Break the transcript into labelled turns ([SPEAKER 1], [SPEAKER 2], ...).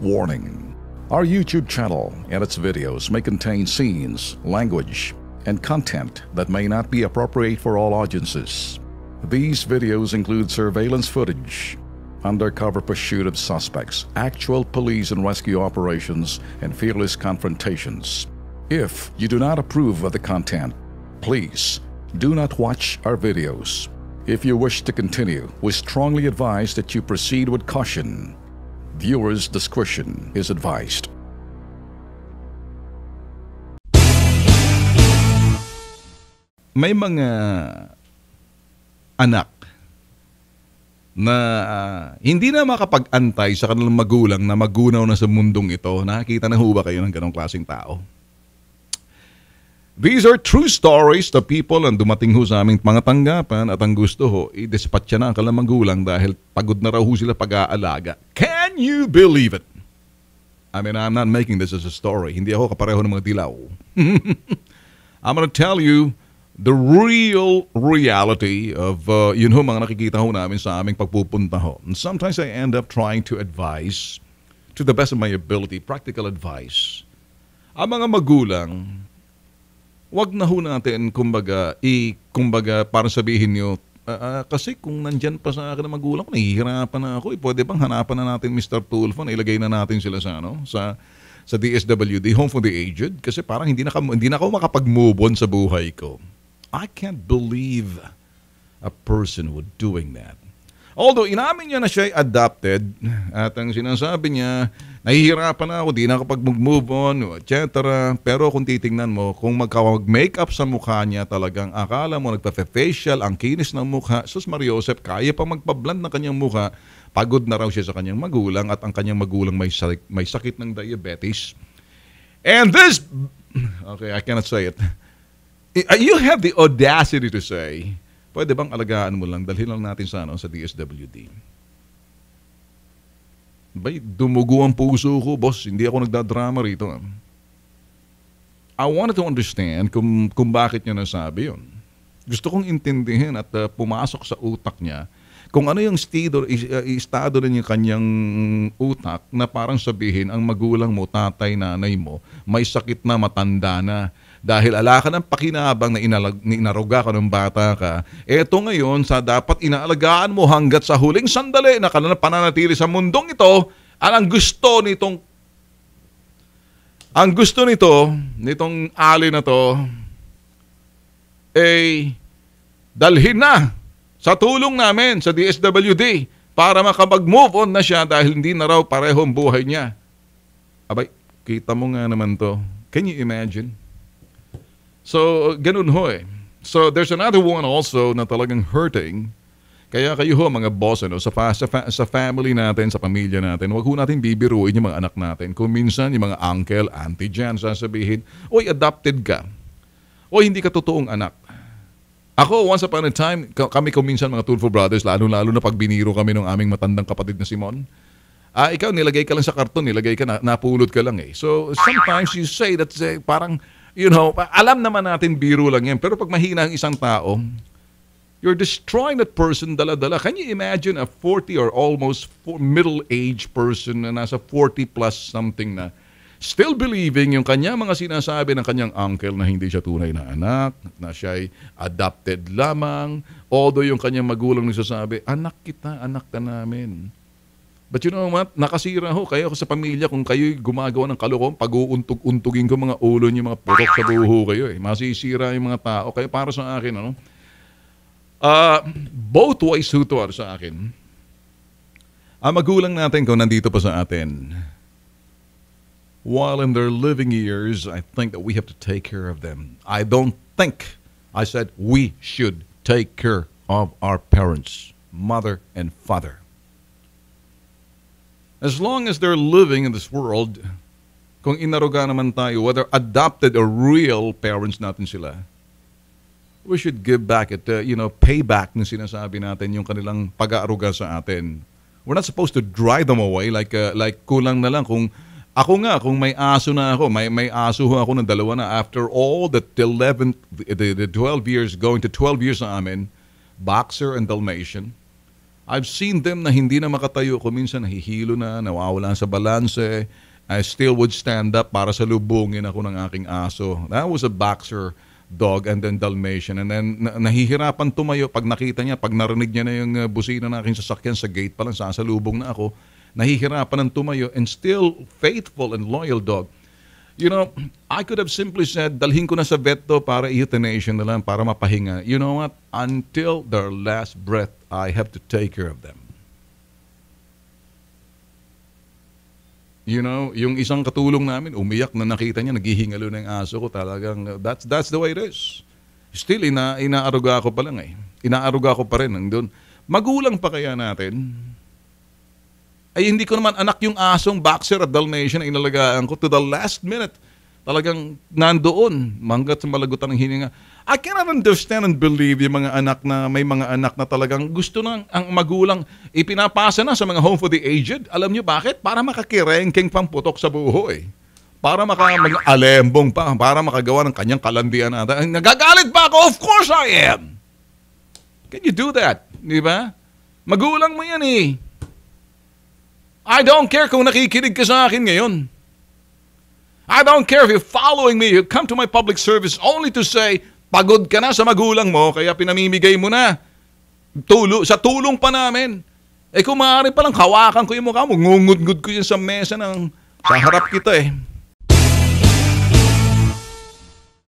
[SPEAKER 1] Warning. Our YouTube channel and its videos may contain scenes, language, and content that may not be appropriate for all audiences. These videos include surveillance footage, undercover pursuit of suspects, actual police and rescue operations, and fearless confrontations. If you do not approve of the content, please do not watch our videos. If you wish to continue, we strongly advise that you proceed with caution. Viewers' discretion is advised.
[SPEAKER 2] May mga anak na hindi na makapag-antay sa kanilang magulang na magunaw na sa mundong ito. Nakakita na ho ba kayo ng ganong klaseng tao? These are true stories to people and dumating ho sa aming mga tanggapan at ang gusto ho, i-dispatcha na ang kanilang magulang dahil pagod na raw ho sila pag-aalaga. Can you believe it? I mean, I'm not making this as a story. Hindi ako kapareho ng mga dilaw. I'm gonna tell you the real reality of yun ho mga nakikita ho namin sa aming pagpupunta ho. And sometimes I end up trying to advise to the best of my ability, practical advice. Ang mga magulang, wag na ho natin kumbaga parang sabihin niyo kasi kung nandyan pa sa akin ang magulang ko, nahihirapan na ako. Pwede bang hanapan na natin Mr. Tulfo, ilagay na natin sila sa DSWD, Home for the Aged, kasi parang hindi na ako makapag-move on sa buhay ko. I can't believe a person would doing that. Although inamin niya na siya ay adopted at ang sinasabi niya, nahihirapan na ako, di na kapag mag-move on, etc. Pero kung titingnan mo, kung mag-makeup sa mukha niya talagang akala mo nagpa-facial, ang kinis ng mukha, sus Mariosep, kaya pa magpa-blend ng kanyang mukha, pagod na raw siya sa kanyang magulang at ang kanyang magulang may sakit ng diabetes. And this, okay, I cannot say it. You have the audacity to say, pwede bang alagaan mo lang, dalhin lang natin sa DSWD. Bay, dumugo ang puso ko, boss. Hindi ako nagdadrama rito. I wanted to understand kung bakit niya nasabi yun. Gusto kong intindihin at pumasok sa utak niya kung ano yung estado na yung kanyang utak na parang sabihin ang magulang mo, tatay, nanay mo, may sakit na, matanda na. Dahil ala ka ng pakinabang na inaruga ka ng bata ka, eto ngayon sa dapat inaalagaan mo hanggat sa huling sandali na kanilang pananatili sa mundong ito, ang gusto nitong ali na to, dalhin na sa tulong namin sa DSWD para makapag-move on na siya dahil hindi na raw pareho ang buhay niya. Abay, kita mo nga naman to. Can you imagine? So, ganun ho eh. So, there's another one also na talagang hurting. Kaya kayo ho, mga boss, sa family natin, sa pamilya natin, wag ho natin bibiruin yung mga anak natin. Kung minsan, yung mga uncle, auntie dyan, sasabihin, oy, adopted ka. Oy, hindi ka totoong anak. Ako, once upon a time, kami minsan mga Tulfo brothers, lalo-lalo na pag biniro kami ng aming matandang kapatid na Simon, ikaw, nilagay ka lang sa karton, napulot ka lang eh. So, sometimes you say that parang, alam naman natin biro lang yan. Pero pag mahina ang isang tao, you're destroying that person dala-dala. Can you imagine a 40 or almost middle-aged person na nasa 40 plus something na still believing yung kanya mga sinasabi ng kanyang uncle na hindi siya tunay na anak, na siya'y adopted lamang, although yung kanyang magulang nagsasabi, anak kita, anak ka namin. But you know what? Nakasira ho kayo sa pamilya kung kayo gumagawa ng kalokohan, pag-uuntog-untugin ko mga ulo niyo, mga putok sa buho kayo eh. Masisira yung mga tao. Kaya para sa akin, both ways ho to sa akin. Ang magulang natin kung nandito pa sa atin, while in their living years, I think that we have to take care of them. I said we should take care of our parents, mother and father. As long as they're living in this world, kung inaruga naman tayo, whether adopted or real parents natin sila, we should give back it, pay back na sinasabi natin yung kanilang pag-aaruga sa atin. We're not supposed to drive them away like kulang na lang kung kung may aso na ako, may aso ako ng dalawa na after all the 12 years, going to 12 years sa amin, Boxer and Dalmatian. I've seen them na hindi na makatayo ko, minsan nahihilo na, nawawala sa balanse. I still would stand up para salubungin ako ng aking aso. That was a boxer dog and then Dalmatian. And then nahihirapan tumayo pag nakita niya, pag narinig niya na yung busina ng aking sasakyan sa gate pa lang, sasalubong na ako. Nahihirapan ng tumayo and still faithful and loyal dog. You know, I could have simply said, dalhin ko na sa vet to para euthanasia na lang, para mapahinga. You know what? Until their last breath, I have to take care of them. You know, yung isang katulong namin, umiyak na nakita niya, naghihingalo na yung aso ko. Talagang, that's the way it is. Still, inaaruga ko pa lang eh. Inaaruga ko pa rin. Nandun. Magulang pa kaya natin? Ay, hindi ko naman anak yung asong boxer at Dalmatian na inalagaan ko to the last minute. Talagang nandoon, manggat sa malagutan ng hininga. I cannot understand and believe yung mga anak na, may mga anak na talagang gusto na ang magulang ipinapasa na sa mga home for the aged. Alam niyo bakit? Para makakirengking pamputok sa buhay. Para mag-alembong pa, para makagawa ng kanyang kalandian natin. Nagagalit ba ako? Of course I am! Can you do that? Di ba? Magulang mo yan eh. I don't care kung nakikinig ka sa akin ngayon. I don't care if you're following me. You come to my public service only to say, pagod ka na sa magulang mo, kaya pinamimigay mo na. Sa tulong pa namin. Eh kung maaari palang hawakan ko yung mukha mo, ngungud-ngud ko yun sa mesa sa harap kita eh.